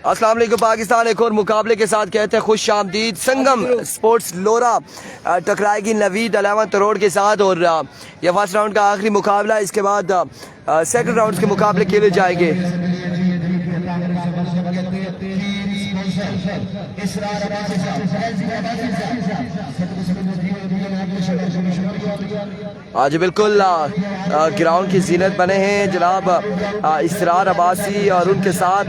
अस्सलाम वालेकुम पाकिस्तान एक और मुकाबले के साथ कहते हैं खुश आमदीद। संगम स्पोर्ट्स लोरा टकराएगी नवीद 11 रोड के साथ और यह फर्स्ट राउंड का आखिरी मुकाबला। इसके बाद सेकंड राउंड के मुकाबले खेले जाएंगे। आज बिल्कुल ग्राउंड की जीनत बने हैं जनाब इसरार अब्बासी और उनके साथ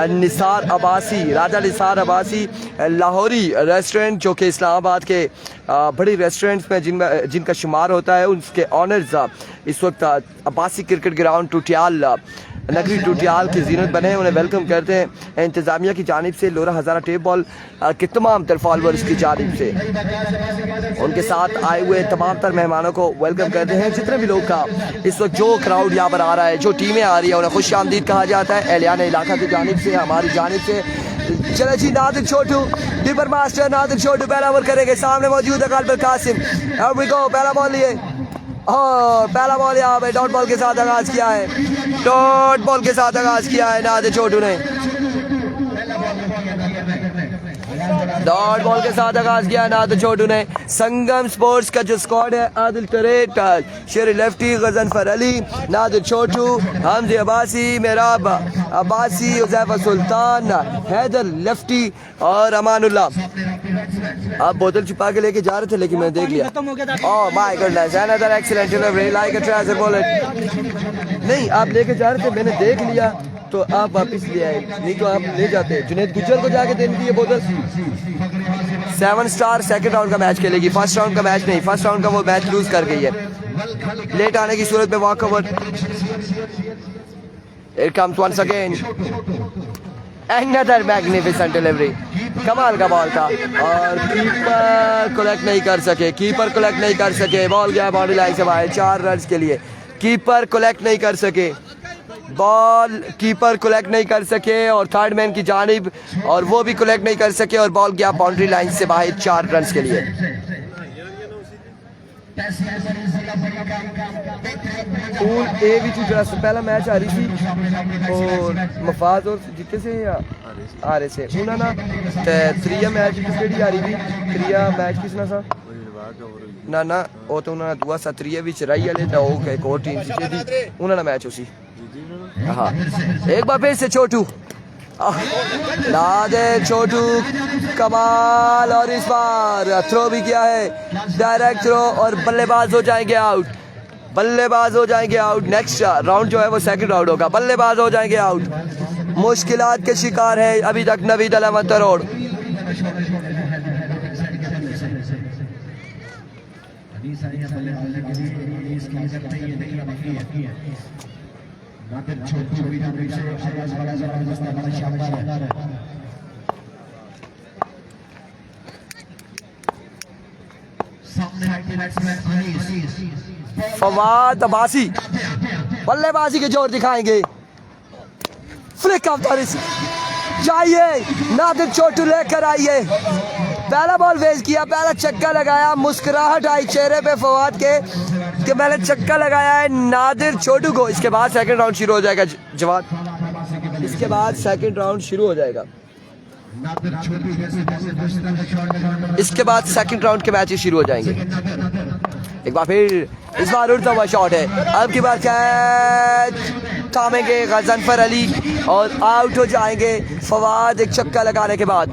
निसार अब्बासी, राजा निसार अब्बासी लाहौरी रेस्टोरेंट जो कि इस्लामाबाद के बड़ी रेस्टोरेंट्स में जिनका शुमार होता है, उसके ऑनर्स इस वक्त अब्बासी क्रिकेट ग्राउंड टूटियाल नगरी टूटियाल की जीनत बने हैं। उन्हें वेलकम करते हैं इंतज़ामिया की जानिब से, लोरा हज़ारा टेप बॉल के तमाम तर फॉलोअर्स की जानिब से। उनके साथ आए हुए तमाम तर मेहमानों को वेलकम करते हैं। जितने भी लोग का इस वक्त जो क्राउड यहाँ पर आ रहा है, जो टीमें आ रही है, उन्हें खुश आमदीद कहा जाता है एहलियान इलाका की जानिब से, हमारी जानिब से। चले जी, नादिर छोटू डिपर मास्टर नादिर छोटू पहला ओवर करेंगे। सामने मौजूद है कालबर कासिम। पहला बॉल लिए और पहला बॉल यहाँ पे डॉट बॉल के साथ आगाज किया है। डॉट बॉल के साथ आगाज किया है नादिर छोटू ने। डॉट बॉल के साथ आगाज किया है नादिर छोटू ने। संगम स्पोर्ट्स का जो स्क्वाड है, आदिल तरेट, शेर लेफ्टी, गजनफर अली, नादिर छोटू, हमजे अब्बासी, मेराब अब्बासी, उज़ैफा सुल्तान, हैदर लेफ्टी और अमानुल्लाह। आप बोतल छुपा के लेके जा रहे थे लेकिन मैं देख लिया। Oh my goodness, another excellent delivery like a treasure bullet. नहीं, आप लेके जा रहे थे, मैंने देख लिया तो आप वापस ले आए, नहीं तो आप ले जाते। जुनैद गुज्जर को जाके देनी थी ये बोतल। 7 स्टार सेकंड राउंड का मैच खेलेगी, फर्स्ट राउंड का मैच नहीं। फर्स्ट राउंड का वो मैच लूज कर गई है लेट आने की सूरत में। Walk over, it comes once again, another magnificent delivery. कमाल का बॉल था और कीपर कलेक्ट नहीं कर सके, कीपर कलेक्ट नहीं कर सके। बॉल गया बाउंड्री लाइन से बाहर 4 रन के लिए। कीपर कलेक्ट नहीं कर सके, बॉल कीपर कलेक्ट नहीं कर सके और थर्ड मैन की जानिब, और वो भी कलेक्ट नहीं कर सके और बॉल गया बाउंड्री लाइन से बाहर 4 रन के लिए। ए भी पहला मैच आ रही थी और मफाज और जीते से या आ रहे से उन्होंने त्रिया मैच किसकी आ रही थी। त्रिया मैच किसना सा ना ना वो तो उन्होंने दुआ सा त्रिया भी चराई वाले था, वो एक और टीम थी उन्होंने मैच उसी। हाँ, एक बार फिर से छोटू नादिर छोटू कमाल, और इस बार थ्रो भी किया है, डायरेक्ट थ्रो, और बल्लेबाज हो जाएंगे आउट। बल्लेबाज हो जाएंगे आउट। नेक्स्ट राउंड जो है वो सेकंड राउंड होगा। बल्लेबाज हो जाएंगे आउट। मुश्किलात के शिकार है अभी तक नवीद 11 रोड। फवाद अब्बासी बल्लेबाजी के जोर दिखाएंगे। फ्लिक ऑफ द रिस्ट चाहिए, नादिर छोटू लेकर आइए। पहला बॉल वेस्ट किया, पहला छक्का लगाया, मुस्कुराहट आई चेहरे पे फवाद के कि मैंने छक्का लगाया है नादिर छोटू को। इसके बाद सेकंड राउंड शुरू हो जाएगा जवाब, इसके बाद सेकंड राउंड शुरू हो जाएगा। इसके बाद सेकंड राउंड के मैचेस शुरू हो जाएंगे। एक बार फिर इस बार उड़ता हुआ शॉट है, अब की बार कैच थामेंगे गजनफर अली और आउट हो जाएंगे फवाद एक छक्का लगाने के बाद।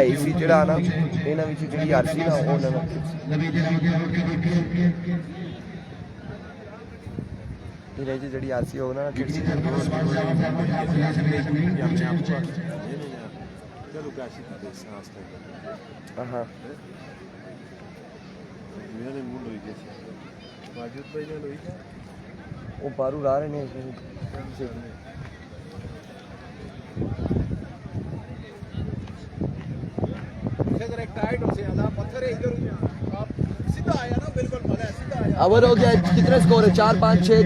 इसी जड़ा ना इन्हां विच जिहड़ी आरसी ना ਉਹਨਾਂ ਨੂੰ ਇਹ ਜਿਹੜੀ ਆਰਸੀ ਹੋ ਨਾ ਕਿਹੜੀ aha ਮੇਰੇ ਮੂੰਹ ਲੋਈ ਗਿਆ ਵਾਜੂਦ ਭਾਈ ਨੇ ਲੋਈ ਗਿਆ ਉਹ ਬਾਹਰੋਂ ਆ ਰਹੇ ਨੇ। अगर एक टाइट हो से ज्यादा पत्थर है इधर आप सीधा आया ना, बिल्कुल मजा सीधा आया। ओवर हो गया, कितने स्कोर है? 4 5 6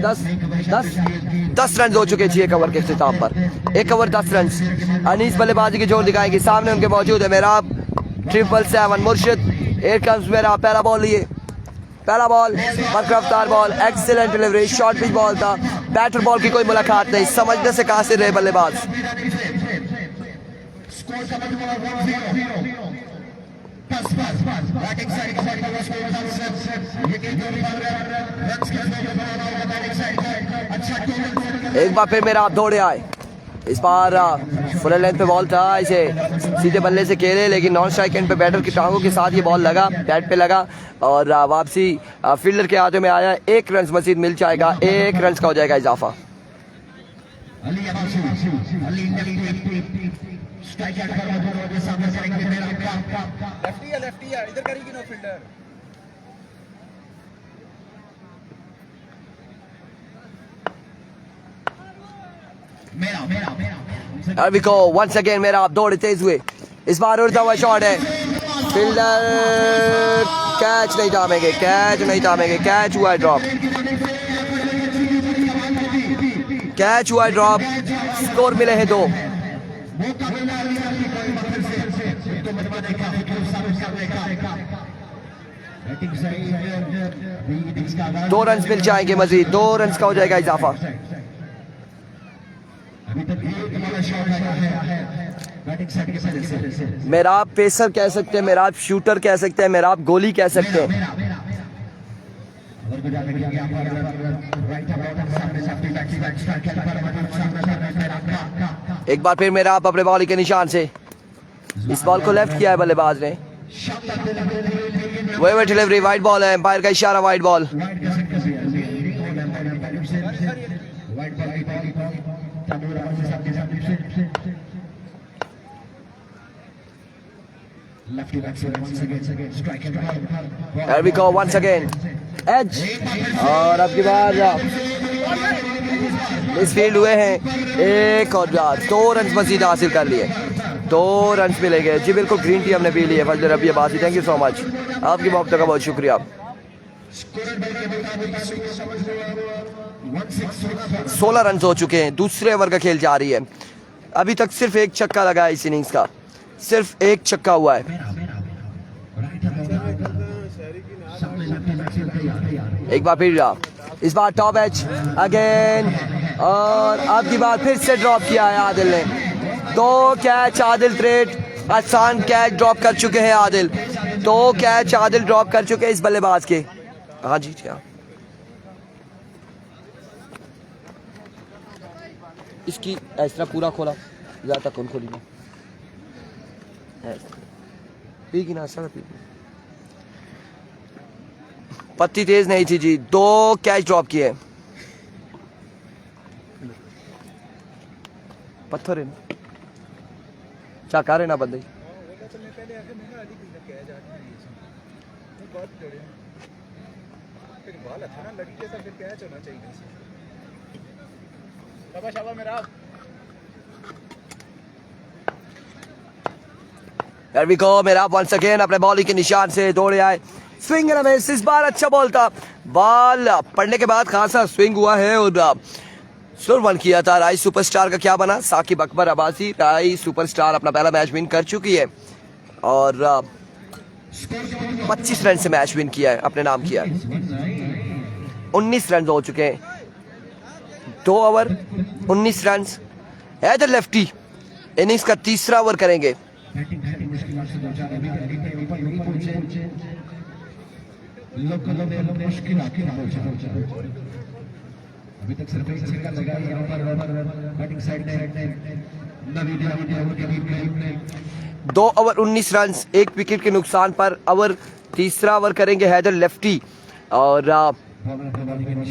10 रन हो चुके हैं 6 ओवर के इख्तिताम पर। 1 ओवर 10 रन। अनीस बल्लेबाजी की जोर दिखाएंगे। सामने उनके मौजूद है मेराब 777 मुर्शिद। एयर कम्स मेराब, पहला बॉल लिए पहला बॉल बरकरार रफ्तार ball, excellent delivery, short pitch ball था, बैटर बॉल की कोई मुलाकात नहीं, समझने से कासिर रहे बल्लेबाज। एक बार फिर मेरा आप दौड़े आए, इस बार फुल लेंथ पे बॉल था, इसे सीधे बल्ले से खेले लेकिन नॉन स्ट्राइक एंड पे बैटर की टांगों के साथ ये बॉल लगा, बैट पे लगा और वापसी फील्डर के हाथों में आया। 1 रन मजीद मिल जाएगा, 1 रन का हो जाएगा इजाफा। अरबिको वंस अगेन मेरा आप दौड़े तेज हुए, इस बार उड़ता हुआ शॉट है, फील्डर कैच नहीं थामेंगे, कैच नहीं थामेंगे, कैच हुआ ड्रॉप, कैच हुआ ड्रॉप, स्कोर मिले हैं 2। दो रन मिल जाएंगे मजीद, 2 रन का हो जाएगा इजाफा। मेरा आप पेसर कह सकते हैं, मेरा आप शूटर कह सकते हैं, मेरा आप गोली कह सकते हैं। एक बार फिर मेरा आप अपने बॉल के निशान से, इस बॉल को लेफ्ट किया है बल्लेबाज ने, वही डिलीवरी, वाइड बॉल है, एम्पायर का इशारा, wide ball. There we go once again, edge, और अब की बार मिसफील्ड हुए हैं, एक और 2 रन मजीद हासिल कर लिए, 2 रन मिलेंगे जी। बिल्कुल ग्रीन टी हमने पी ली है Fazal Rabi Abbasi, thank you so much, आपकी मोहब्बत का बहुत शुक्रिया। 16 रन हो चुके हैं, दूसरे ओवर का खेल जारी है, अभी तक सिर्फ 1 छक्का लगा है इस इनिंग्स का, सिर्फ 1 छक्का हुआ है। एक बार फिर इस बार टॉप एज अगेन, और अब की बार फिर से ड्रॉप किया है आदिल ने, 2 कैच आदिल ट्रेड, आसान कैच ड्रॉप कर चुके हैं आदिल, 2 कैच आदिल ड्रॉप कर चुके हैं इस बल्लेबाज के। हाँ जी हाँ, इसकी इस तरह पूरा खोला, ज़्यादा कौन खोली ना, पी की ना सर, पी पत्ती तेज नहीं थी जी, 2 कैच ड्रॉप किए, पत्थर है चाकार है ना बंदे। There we go, मेरा once again अपने बॉलिंग के निशान से दौड़े आए, स्विंग एंड मिस, इस बार अच्छा बॉल था, बॉल पड़ने के बाद खासा स्विंग हुआ है और सुर वन किया था। राई सुपरस्टार का क्या बना, साकिब अकबर अब्बासी, राई सुपरस्टार अपना पहला मैच विन कर चुकी है और 25 रन से मैच विन किया है, अपने नाम किया है। 19 रन हो चुके हैं, 2 over 19 run. Haider lefty innings का तीसरा ओवर करेंगे। अभी तक सिर्फ एक छक्का लगा है यहाँ पर बैटिंग साइड ने 2 ओवर 19 रन, 1 विकेट के नुकसान पर ओवर तीसरा ओवर करेंगे हैदर लेफ्टी और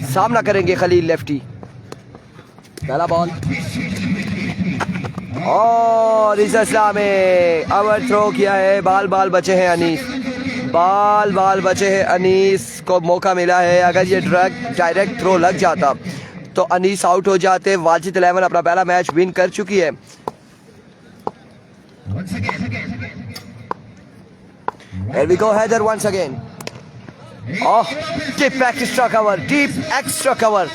सामना करेंगे खलील लेफ्टी। पहला बॉल और इस असला में ओवर थ्रो किया है, बाल बचे हैं अनीस, बाल बचे हैं अनीस को मौका मिला है, अगर ये डायरेक्ट थ्रो लग जाता तो अनीस आउट हो जाते। वाजिद 11 अपना पहला मैच विन कर चुकी है। Here we go, Heather once again. Deep extra cover, deep extra cover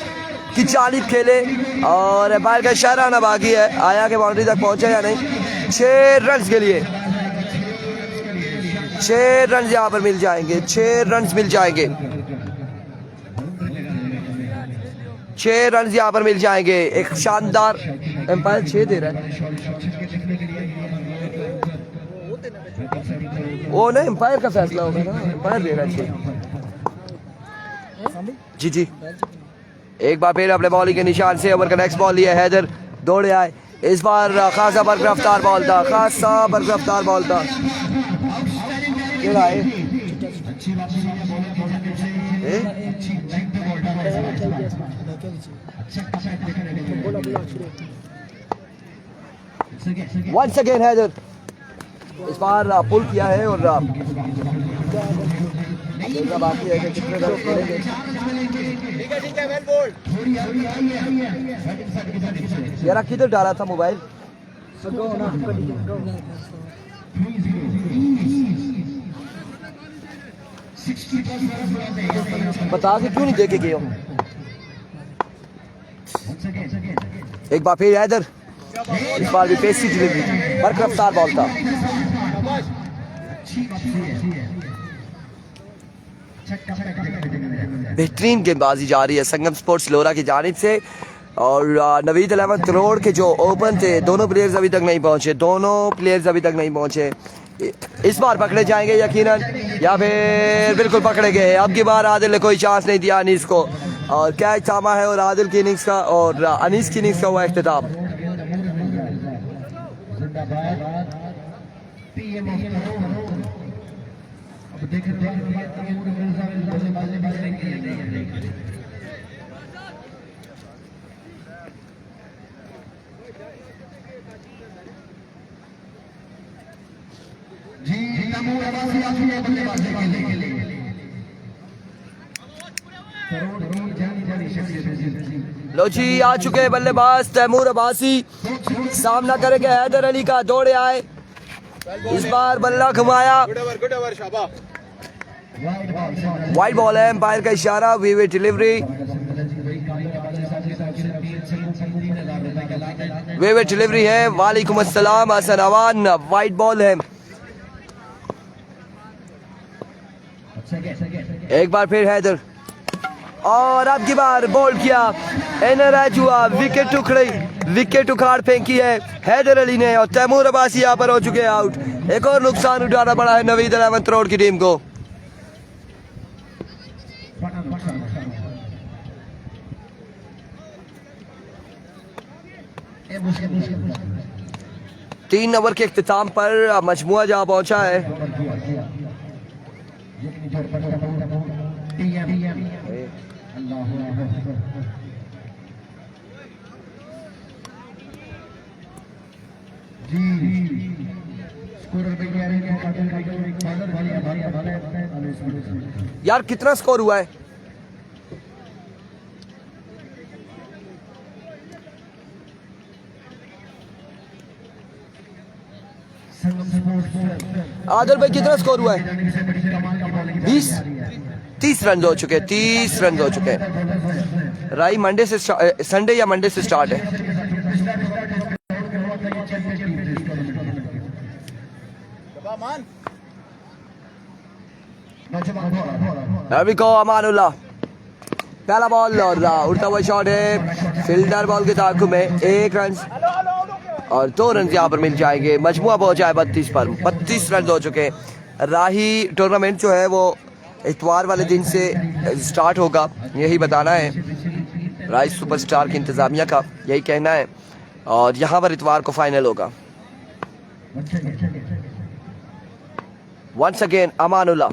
की जानिब खेले और बाल का इशारा ना बाकी है, आया के बाउंड्री तक पहुंचे या नहीं। 6 रन के लिए 6 रन यहाँ पर मिल जाएंगे, 6 रन मिल जाएंगे। 6 रन यहाँ पर मिल जाएंगे। एक शानदार एम्पायर 6 दे रहा है, वो ना एम्पायर का फैसला होगा ना, एम्पायर दे रहा है 6। जी जी, एक बार फिर अपने बॉलिंग के निशान से ओवर का नेक्स्ट बॉल लिया हैदर, दौड़े आए। इस बार खासा बरकरफ्तार बॉल था, खासा बरकरफ्तार बॉल था। वंस अगेन हैदर, इस बार पुल किया है और बाकी है कि कितने रन छोड़ेंगे। ठीक है वेल बोल्ड। यार किधर डाला था मोबाइल? बता के क्यों नहीं देके गए हो? एक बार फिर हैदर, इस बार भी पेसी डिलीवरी, बरकरफ्तार बॉल था। बेहतरीन गेंदबाजी जा रही है संगम स्पोर्ट्स लोरा की जानिब से। और नवीद 11 करोड़ के जो ओपन थे, दोनों प्लेयर्स अभी तक नहीं पहुंचे, इस बार पकड़े जाएंगे यकीनन, या फिर बिल्कुल पकड़े गए। अब की बार आदिल ने कोई चांस नहीं दिया अनीस को, और कैच थामा है और आदिल की इनिंग्स का और अनीस की इनिंग्स का हुआ इख्तिताम। लो जी, आ चुके हैं बल्लेबाज तैमूर अब्बासी, सामना करेंगे हैदर अली का। दौड़े आए, इस बार बल्ला घुमाया, वाइड बॉल है, एम्पायर का इशारा, वीवे डिलीवरी है। वालेकुम अस्सलाम हसन अवान, वाइड बॉल है। एक बार फिर हैदर, और अब की बार बोल्ड किया, एनराज हुआ, विकेट उखाड़ फेंकी है हैदर अली ने, और तैमूर अब्बासी यहाँ पर हो चुके हैं आउट। एक और नुकसान उठाना पड़ा है नवीद 11 करोड़ की टीम को। तीन ओवर के इख्तिताम पर मजमुआ जहां पहुंचा है। यार कितना स्कोर हुआ है? आदिल भाई कितना स्कोर हुआ है? 30 रन हो चुके, 30 रन हो चुके हैं। राई मंडे से संडे या मंडे से स्टार्ट है। अभी को अमानुल्लाह, पहला बॉल और उड़ता हुआ शॉट है, फील्डर बॉल के ताक़ुब में 1 रन और 2 रन यहाँ पर मिल जाएंगे। मजमुआ पहुंचा है 32 पर, 32 रन हो चुके हैं। राही टूर्नामेंट जो है वो इतवार वाले दिन से स्टार्ट होगा, यही बताना है राही सुपरस्टार की इंतजामिया का, यही कहना है, और यहाँ पर इतवार को फाइनल होगा। Once again Amanullah,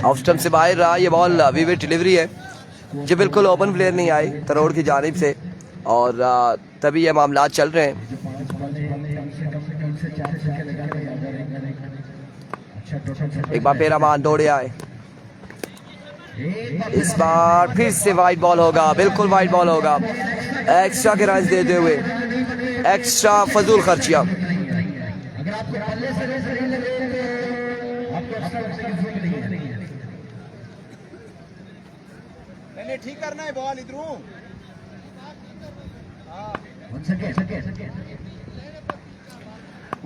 off stump से बाहर रहा ये बॉल, वीवे डिलीवरी है जो बिल्कुल ओपन प्लेयर नहीं आए करोड़ की जानिब से, और तभी ये मामला चल रहे हैं। एक बार फिर अमान दौड़े आए, इस बार फिर से वाइड बॉल होगा, बिल्कुल वाइड बॉल होगा। एक्स्ट्रा के रन देते हुए, एक्स्ट्रा फजूल खर्चियां। ठीक करना है बॉल इधरों।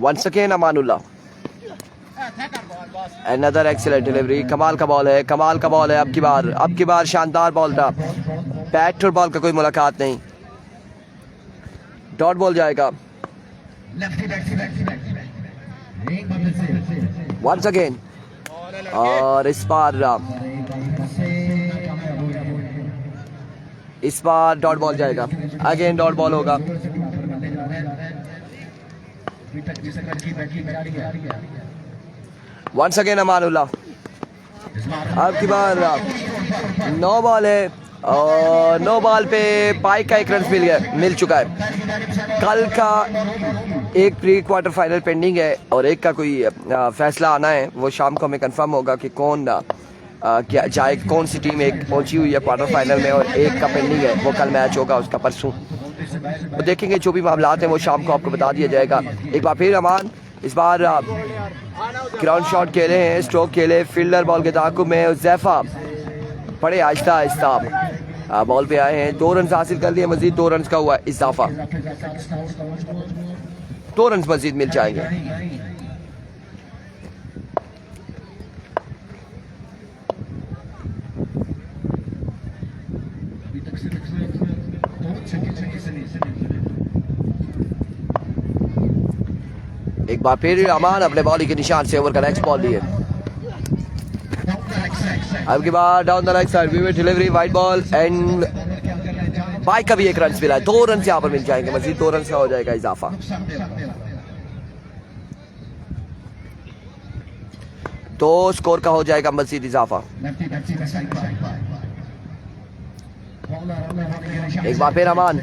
Once again Amanullah, another excellent delivery, कमाल का बॉल है, कमाल का बॉल है। अब की बार शानदार बॉल था, बैट और बॉल का कोई मुलाकात नहीं, डॉट बॉल जाएगा वंस अगेन। और इस बार डॉट बॉल जाएगा, अगेन डॉट बॉल होगा। Once again Amanullah. अब की बार 9 बॉल है और 9 बॉल पे पाइक का 1 रन मिल चुका है। कल का एक प्री क्वार्टर फाइनल पेंडिंग है और एक का कोई फैसला आना है, वो शाम को हमें कंफर्म होगा कि कौन क्या जाए, कौन सी टीम एक पहुंची हुई है क्वार्टर फाइनल में और एक का पेंडिंग है, वो कल मैच होगा उसका परसों। तो देखेंगे जो भी मामलात हैं वो शाम को आपको बता दिया जाएगा। एक बार फिर अमान इस बार ग्राउंड शॉट खेले हैं, स्ट्रोक खेले, फील्डर बॉल के ताकुब में, जैफा बड़े आहिस्ता आहिस्ता बॉल पे आए हैं, 2 रन हासिल कर लिए, मजीद 2 रन का हुआ इजाफा, 2 रन मजीद मिल जाएंगे। एक बार फिर अमान अपने बॉलिंग के निशान से ओवर का नेक्स्ट बॉल लिए। अब की बार डाउन द राइट साइड वी डिलीवरी, वाइड बॉल एंड बाइक का भी 1 रन मिला है, 2 रन यहाँ पर मिल जाएंगे, मजीद 2 रन का हो जाएगा इजाफा। 2 स्कोर का हो जाएगा मजीद इजाफा। एक बार फिर अमान,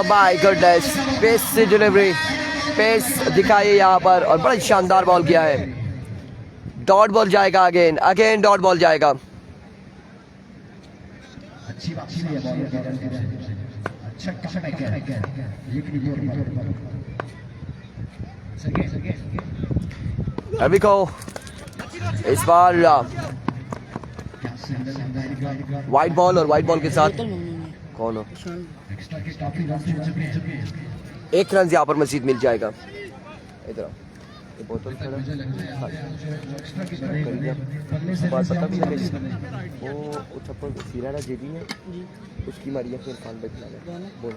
माय गुडनेस, पेस से डिलीवरी, पेस दिखाई यहाँ पर और बड़ा शानदार बॉल किया है। डॉट बॉल जाएगा, अगेन डॉट बॉल जाएगा। अभी को इस बार वाइट बॉल और वाइट बॉल के साथ कौन हो, 1 रन यहाँ पर मजीद मिल जाएगा। इधर बोतल पता भी लगे वो छप्पर सीरा जेबी है उसकी मारिया फिर फान बैठना बोल।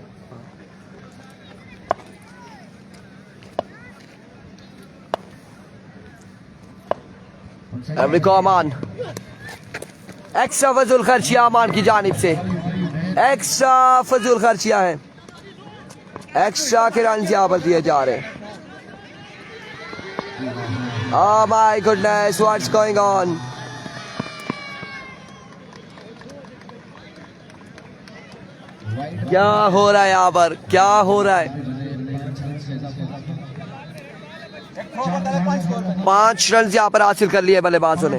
अमरीका अमान, एक्स्ट्रा फजूल खर्चियां अमान की जानिब से, एक्स्ट्रा फजूल खर्चियां हैं, एक्स्ट्रा के रन यहाँ पर दिए जा रहे हैं। Oh my goodness, what's going on? क्या हो रहा है यहाँ पर, क्या हो रहा है? 5 रन यहाँ पर हासिल कर लिए बल्लेबाजों ने।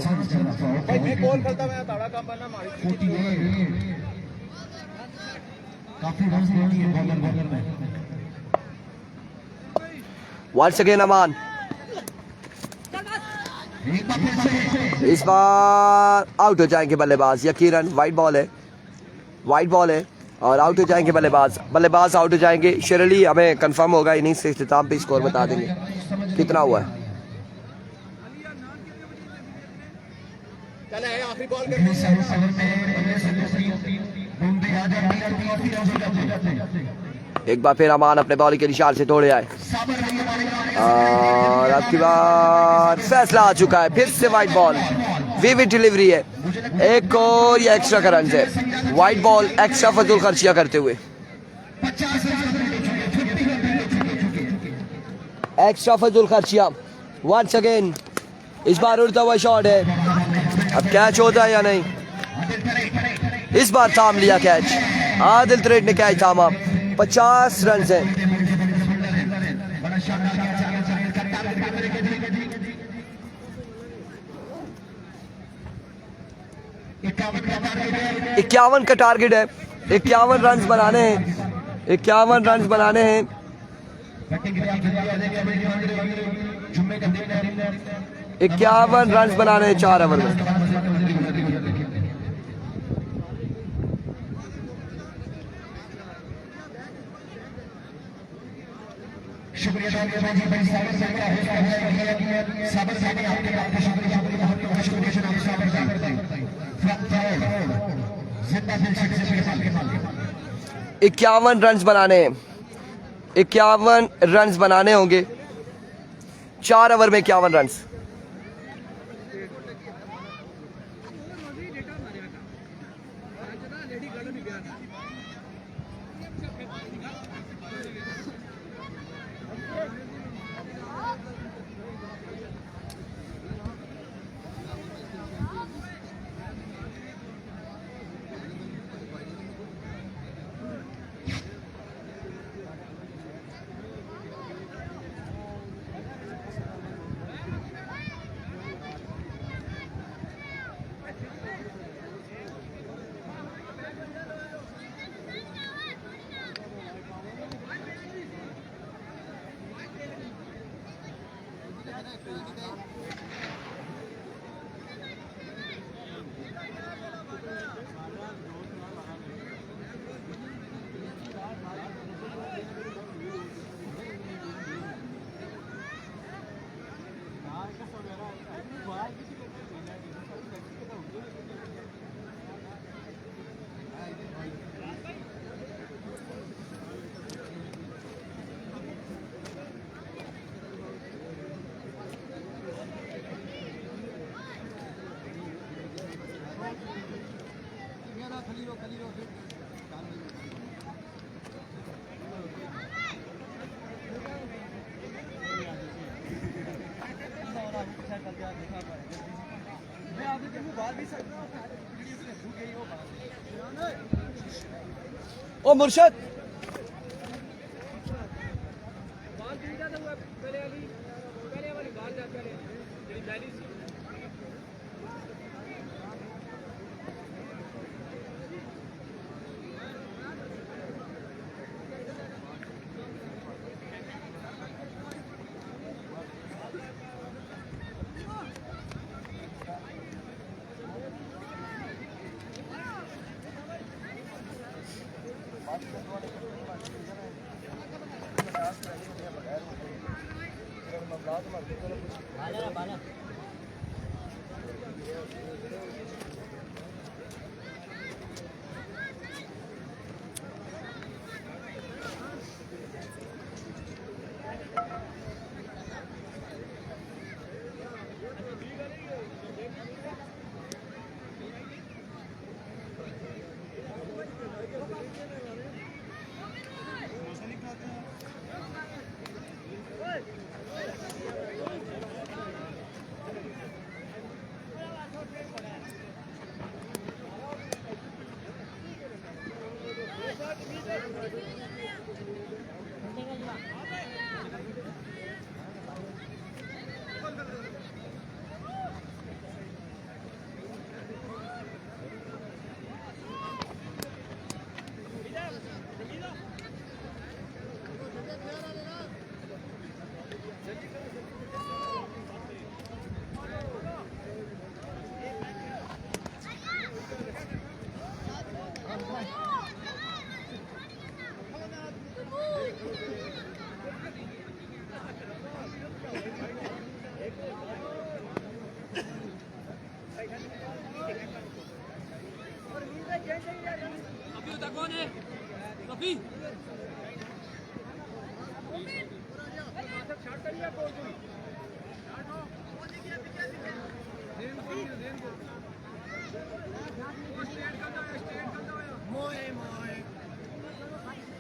Once again अमान, इस बार आउट हो जाएंगे बल्लेबाज, यकीनन वाइट बॉल है और आउट हो जाएंगे बल्लेबाज आउट हो जाएंगे। शेरली हमें कंफर्म होगा इनिंग्स के इख्तिताम पे स्कोर बता देंगे कितना हुआ है। एक बार फिर अमान अपने बॉलिंग के निशान से तोड़े आए और अब की बार फैसला आ चुका है, फिर से वाइट बॉल, विविड डिलीवरी है, एक और ये एक्स्ट्रा का रन है। वाइट बॉल एक्स्ट्रा फजूल खर्चियां करते हुए, एक्स्ट्रा फजूल खर्चियां वंस अगेन। इस बार उड़ता हुआ शॉट है, अब कैच होता है या नहीं? इस बार थाम लिया कैच, आदिल त्रेड ने कैच थामा। 50 रन है। इक्यावन का टारगेट है, 51 रन बनाने हैं, 51 रन बनाने हैं। 51 रन बनाने हैं 4 ओवर में। शुक्रिया जी भाई साबर से क्या है साबर से आपके आपके शुक्रिया बहुत बहुत शुक्रिया जनाब साबर जिंदा दिल से 51 रन बनाने 51 रन बनाने होंगे 4 ओवर में 51 रन। ओ मुर्शद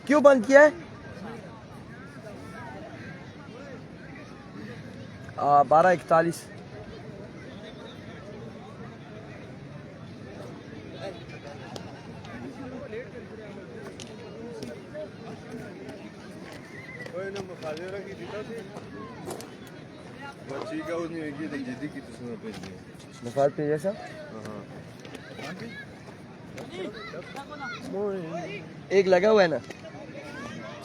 क्यों बंद किया है? 12:41। मुफाद पे जैसा एक लगा हुआ है ना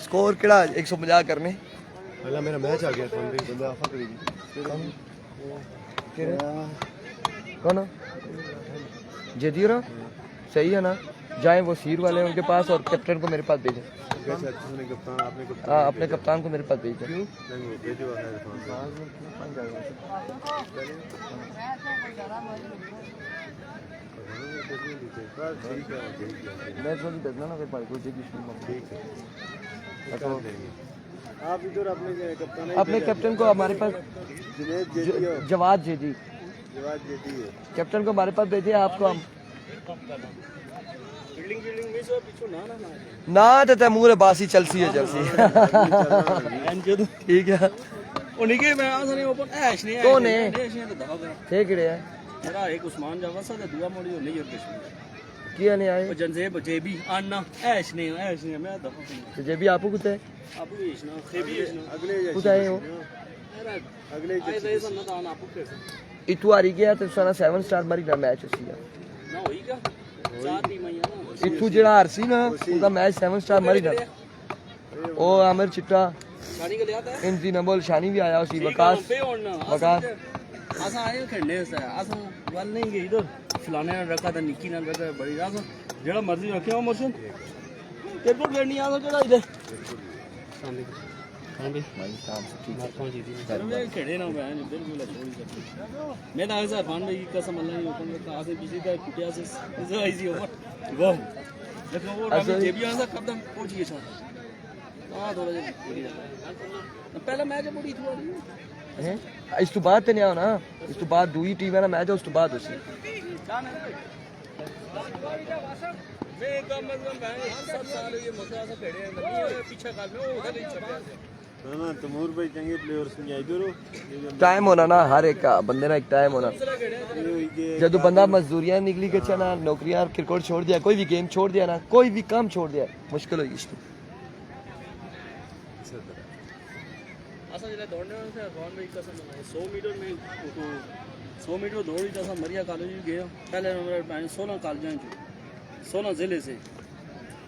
स्कोर केड़ा 150 करने अल्लाह मेरा मैच आ गया था बंदा आफा करेगी कौन जेदी रहा सही है ना जाएं वो सीर वाले हैं उनके पास और कैप्टन को मेरे पास भेजें। कैसे आपने कप्तान आपने कप्तान हाँ अपने कप्तान को मेरे पास भेजें। क्यों नहीं वो भेजो है इरफान ठीक है मैं थोड़ी दसना ना फिर भाई को ठीक ठीक है आप इधर अपने कैप्टन को हमारे पास जवाद जेदी कैप्टन को हमारे पास भेजिए आपको हम ना तो तैमूर अब्बासी चलसी है चलसी ठीक है उन्हीं के मैं आस नहीं ओपन ऐश नहीं है कौन है ऐश नहीं तो दफा कर थे किड़े है मेरा एक उस्मान जावा सा ते दुआ मोड़ी नहीं और किश किया नहीं आए वो जनजेब जेबी आना ऐश नहीं मैं दफा कर तो जे भी आपको कुछ है आपू इशना खेबी इशना अगले कुछ आए हो मेरा अगले आई दे सन ना तान आपू के इतु हारी गया तो सारा 7 स्टार मरी ना मैच उसी का ना होई का चार टीम आई ना इतु जेड़ा हारसी ना उनका मैच 7 स्टार मरी ना ओ आमिर चिट्टा शानी के लिया था इनजी नंबर शानी भी आया उसी वकास वकास आसा आए खेलने से आसा वाल नहीं गई इधर फलाने ने रखा था निक्की ने रखा बड़ी आसा जेड़ा मर्जी रखे हो मोशन एयरपोर्ट करनी आसा जेड़ा इधर खेड़े ना मैं बिल्कुल मैं तो ऐसा फान भाई की कसम अल्लाह की हुक्म का आसे पीछे का कुटिया से इजी ओवर वो लेकिन वो रामी जेबी आसा कब तक पहुंच गए था हां थोड़ा पहला मैच बड़ी थी हैं इस तो बात नहीं आओ ना इस तो बात दूई टीम है ना मैच उस तो बात उसी मैं कम से कम 7 साल ये मसला सा खेड़े हैं पीछे काल में वो उधर ही चल ना तमूर भाई चंगे प्लेयर्स नहीं इधर टाइम होना ना हर एक का बंदे ना एक टाइम होना जब बंदा मजदूरियां निकली के चना नौकरियां क्रिकेट छोड़ दिया कोई भी गेम छोड़ दिया ना कोई भी काम छोड़ दिया मुश्किल होगी इसको असा जरा दौड़ने से कौन भाई कसम है 100 मीटर में 100 मीटर दौड़ी जैसा मरिया कॉलेज गया पहले नंबर 16 कॉलेज 16 जिले से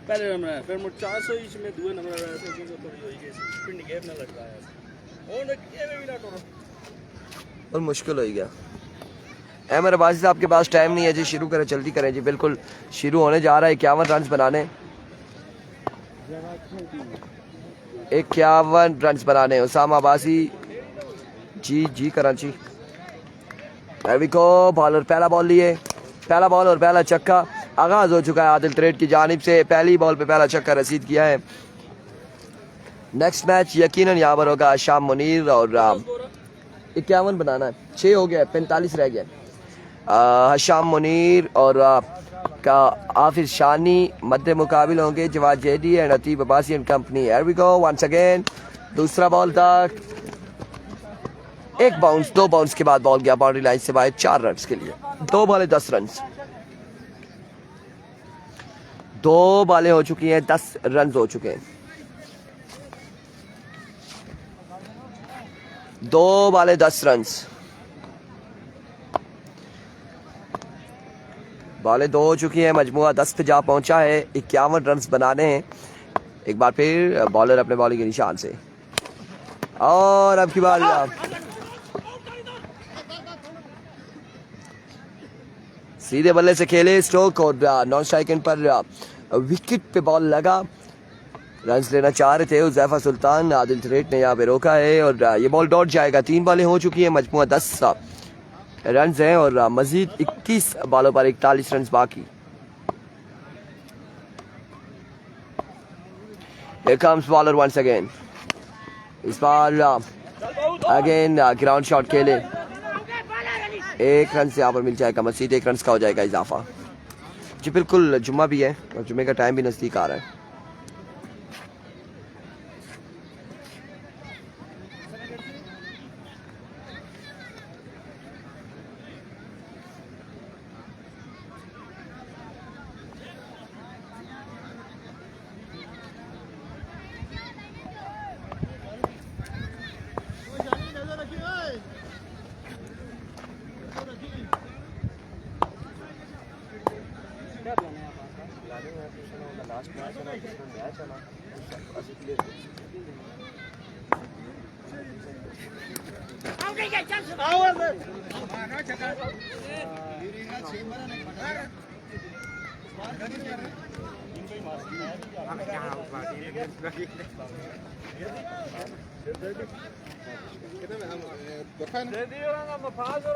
पहले नंबर है फिर मुझे 400 इंच में दूसरे नंबर आया था क्योंकि थोड़ी होई गई स्पिन गेम ना लग रहा है और ये में भी ना टोरो और मुश्किल हो गया अहमद अब्बासी साहब के पास टाइम नहीं है जी शुरू करें जल्दी करें जी बिल्कुल शुरू होने जा रहा है 51 रन बनाने 51 रन बनाने उसामा अब्बासी जी कराची बॉलर पहला बॉल लिए पहला बॉल और पहला छक्का आगाज हो चुका है आदिल त्रेड की जानिब से पहली बॉल पे पहला छक्का रसीद किया है नेक्स्ट मैच यकीनन यहाँ पर होगा शाम मुनीर और 51 बनाना है 6 हो गया 45 रह गया शाम मुनीर और का हाफिज शानी मध्य मुकाबिल होंगे जवाद जेडी and Ateeb Abbasi and company here we go once again दूसरा बॉल तक एक बाउंस 2 बाउंस के बाद बॉल गया बाउंड्री लाइन से बाहर 4 रन के लिए 2 बॉले 10 रन 2 बॉलें हो चुकी हैं 10 रन हो चुके हैं 2 बॉले 10 रन बॉलें 2 हो चुकी हैं मजमुआ 10 पे जा पहुंचा है 51 रन बनाने हैं एक बार फिर बॉलर अपने बॉलिंग के निशान से और अब की बार सीधे बल्ले से खेले स्ट्रोक और नॉन स्ट्राइक पर विकेट पे बॉल लगा रन लेना चाह रहे थे उज़ैफा सुल्तान आदिल त्रेट ने यहाँ पे रोका है और ये बॉल डॉट जाएगा 3 बॉलें हो चुकी हैं मजमुआ 10 रन हैं और मजीद 21 बॉलों पर 41 रन बाकी Here comes bowler once again इस बार अगेन ग्राउंड शॉट खेले 1 रन से यहाँ पर मिल जाएगा मजीद 1 रन का हो जाएगा इजाफा जी बिल्कुल जुम्मा भी है और जुम्मे का टाइम भी नजदीक आ रहा है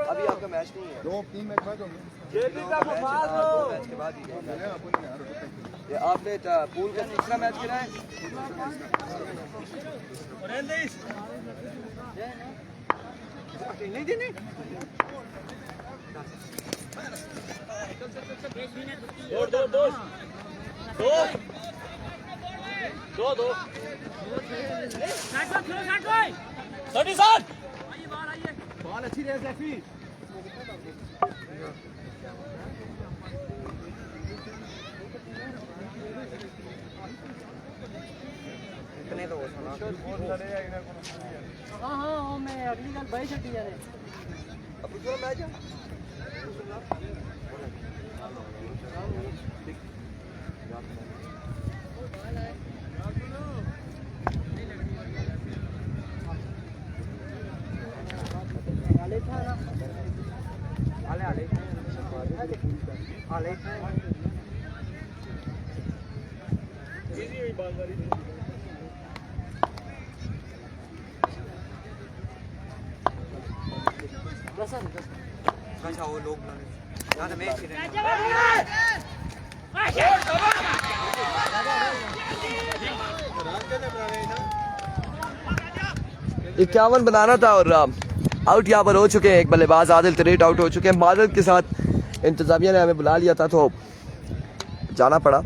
अभी आपका मैच नहीं है, 2-3 मैच बाद होंगे। मैच के बाद ही ये आपने पूल का तीसरा मैच खेला है। बॉल अच्छी रहे सैफी। हाँ मैं अगली गल भाई छटी जा रहे अब दूसरा मैच है। अच्छा वो लोग यहाँ मैच 51 बनाना था और आउट यहाँ पर हो चुके हैं। एक बल्लेबाज आदिल तरेट आउट हो चुके हैं। मादत के साथ इंतजामिया ने हमें बुला लिया था तो जाना पड़ा।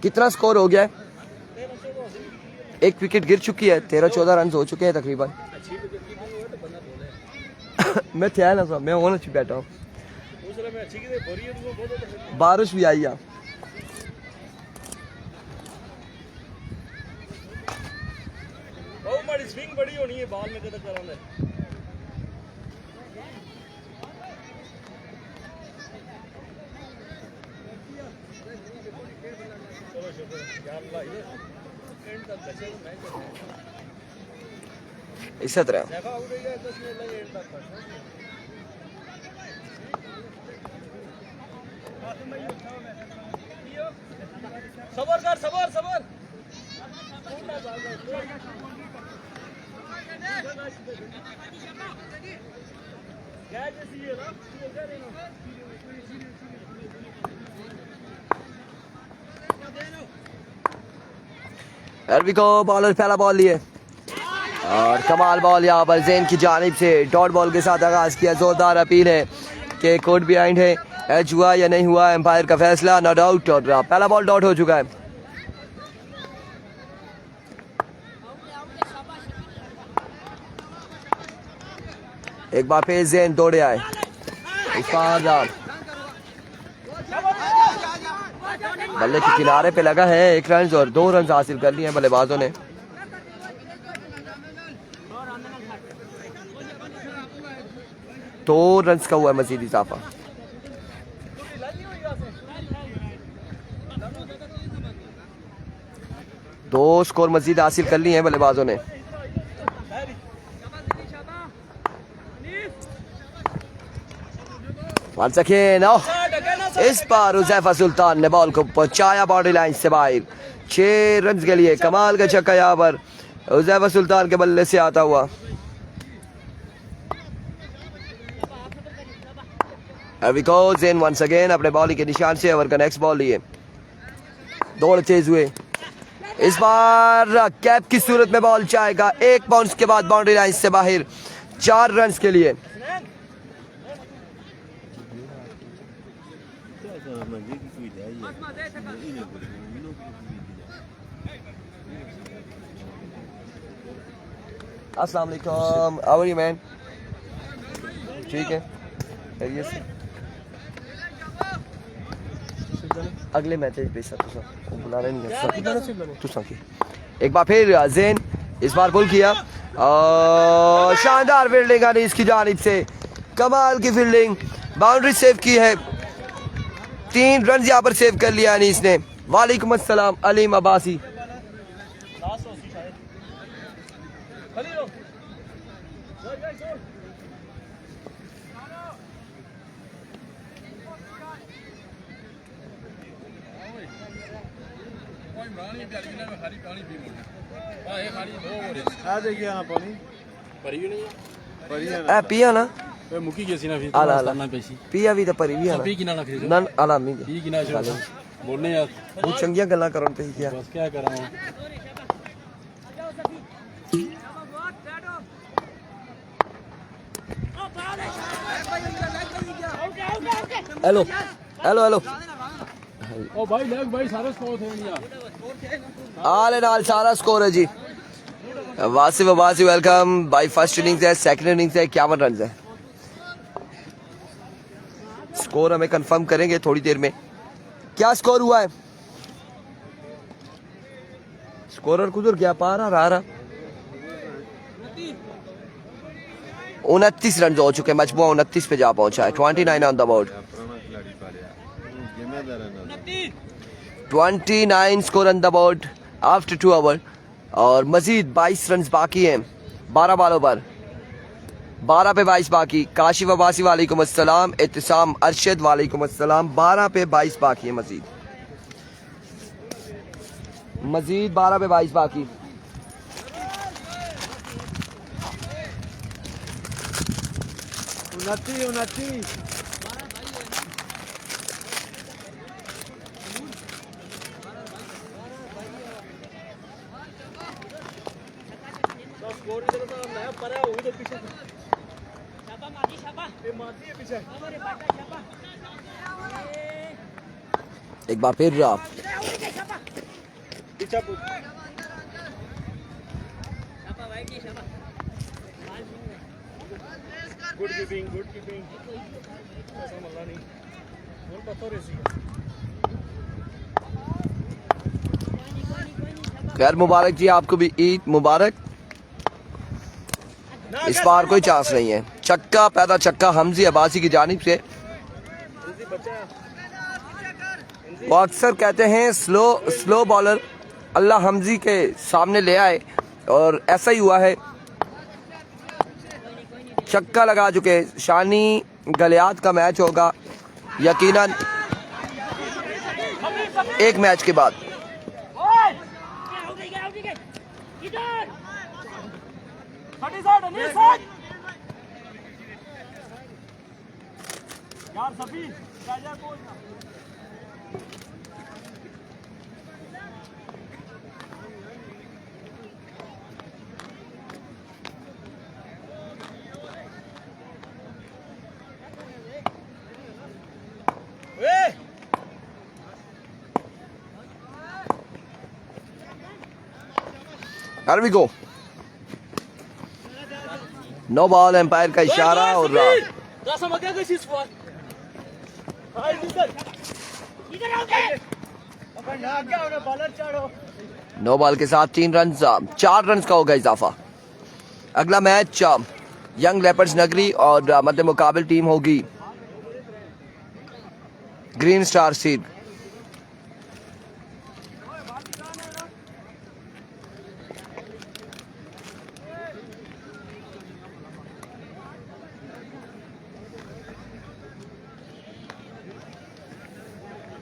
कितना स्कोर हो गया है? एक विकेट गिर चुकी है, 13-14 रन हो चुके हैं तकरीबन। मैं थे ना साहब, मैं होना चाहिए बैठा हूँ। बारिश भी आई है। स्विंग बड़ी होनी है बॉल में कदर कराना है। इसी तरह सबर कर सबर सबर अरवी को बॉलर पहला बॉल लिए और कमाल बॉल यहाँ पर जैन की जानिब से डॉट बॉल के साथ आगाज किया। जोरदार अपील है कि कोर्ट बिहाइंड है, एच हुआ या नहीं हुआ, एम्पायर का फैसला, नॉट आउट। और पहला बॉल डॉट हो चुका है। एक बार फिर जैन दौड़े आए। इस बार बल्ले के किनारे पे लगा है 1 रन और 2 रन हासिल कर लिए हैं बल्लेबाजों ने। दो रन का हुआ है मजीद इजाफा। दो स्कोर मजीद हासिल कर लिए हैं बल्लेबाजों ने। वंस अगेन इस बार हुज़ैफा सुल्तान ने बॉल को पहुंचाया बाउंड्री लाइन से बाहर। 6 रन के लिए कमाल का छक्का यहाँ पर हुज़ैफा सुल्तान के बल्ले से आता हुआ। जैन वंस अगेन अपने बॉलिंग के निशान से ओवर का नेक्स्ट बॉल लिए। दौड़ तेज हुए। इस बार कैप की सूरत में बॉल जाएगा 1 बाउंस के बाद बाउंड्री लाइन से बाहर 4 रन के लिए। अस्सलाम वालेकुम, हाउ आर यू मैन? ठीक है, खैरियत से। अगले मैच बेसा तुसा बुला रहे नहीं तुसा की। एक बार फिर जैन इस बार पुल किया और शानदार फील्डिंग आ रही इसकी जानिब से। कमाल की फील्डिंग, बाउंड्री सेव की है, 3 रन यहाँ पर सेव कर लिया अनीस ने। वालेकुम अस्सलाम अलीम अब्बासी। लास्ट होती शायद खली लो आ देखिए ना पानी भरी भी नहीं है भरी है ए पिया ना वे मुकी कैसी ना फिर आला आला ना पैसी पिया भी तो परी भी है पी की ना खरीदो ना आला मी पी की ना बोलने यार वो चंगिया गल्ला करो पे क्या बस क्या कर रहा हूं हेलो हेलो हेलो ओ भाई लेग भाई सारे स्कोर थे इंडिया आले नाल सारा स्कोर है जी। वासिफ अब्बासी वेलकम भाई। फर्स्ट इनिंग्स है, सेकंड इनिंग्स है, 51 रन है। स्कोर हमें कंफर्म करेंगे थोड़ी देर में। क्या स्कोर हुआ है? स्कोरर कुछ क्या पा रहा 29 रन हो चुके, मजबूआ 29 पे जा पहुंचा है। 29 on the board, 29 score on the board after 2 over और मजीद 22 रन बाकी हैं 12 बालों पर। 12 पे 22 बाकी। काशिफ अब्बासी वालेकुम अस्सलाम, इत्तिसाम अरशद वालेकुम अस्सलाम। 12 पे 22 बाकी है मजीद 12 पे 22 बाकी। उन्नती स्कोर इधर तो नया पर है वो तो पीछे छापा मारती है पीछे एक बार फिर पीछे गुड कीपिंग ऐसा मजा नहीं बोल पत्थर ऐसी खैर मुबारक जी, आपको भी ईद मुबारक। इस बार कोई चांस नहीं है। छक्का पैदा छक्का हमजी अब्बासी की जानिब से। वो अक्सर कहते हैं स्लो बॉलर अल्लाह हमजी के सामने ले आए और ऐसा ही हुआ है। छक्का लगा चुके। शानी गलियात का मैच होगा यकीनन एक मैच के बाद। यार सभी Here we go. No ball, umpire का इशारा और नो बॉल के साथ 3 रन 4 रन का होगा इजाफा। अगला मैच यंग लेपर्ड्स नगरी और मध्य मुकाबल टीम होगी ग्रीन स्टार सीड।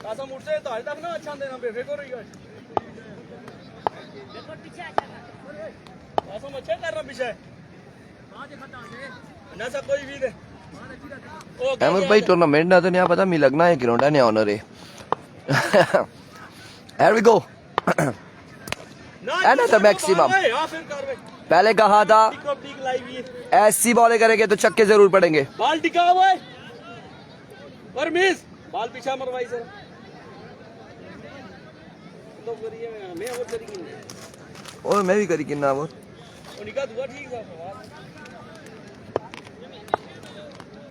कासम उठसे तो हल्दा ना अच्छा देना पे फेंको रही है देखो पीछे अच्छा कासम अच्छा कर रहा पीछे हां देखा था से ना सा कोई भी दे अहमद भाई टूर्नामेंट ना तो नहीं पता मी लगना है ग्राउंड ने ऑनर है। Here we go. Another maximum. पहले कहा था ऐसी बॉलें करेंगे तो छक्के जरूर पड़ेंगे। बाल टिका हुआ है और मिस बाल पीछा मरवाई सर तो करिए मैं और करी कि और मैं भी करी किन्ना वो निकाल हुआ ठीक था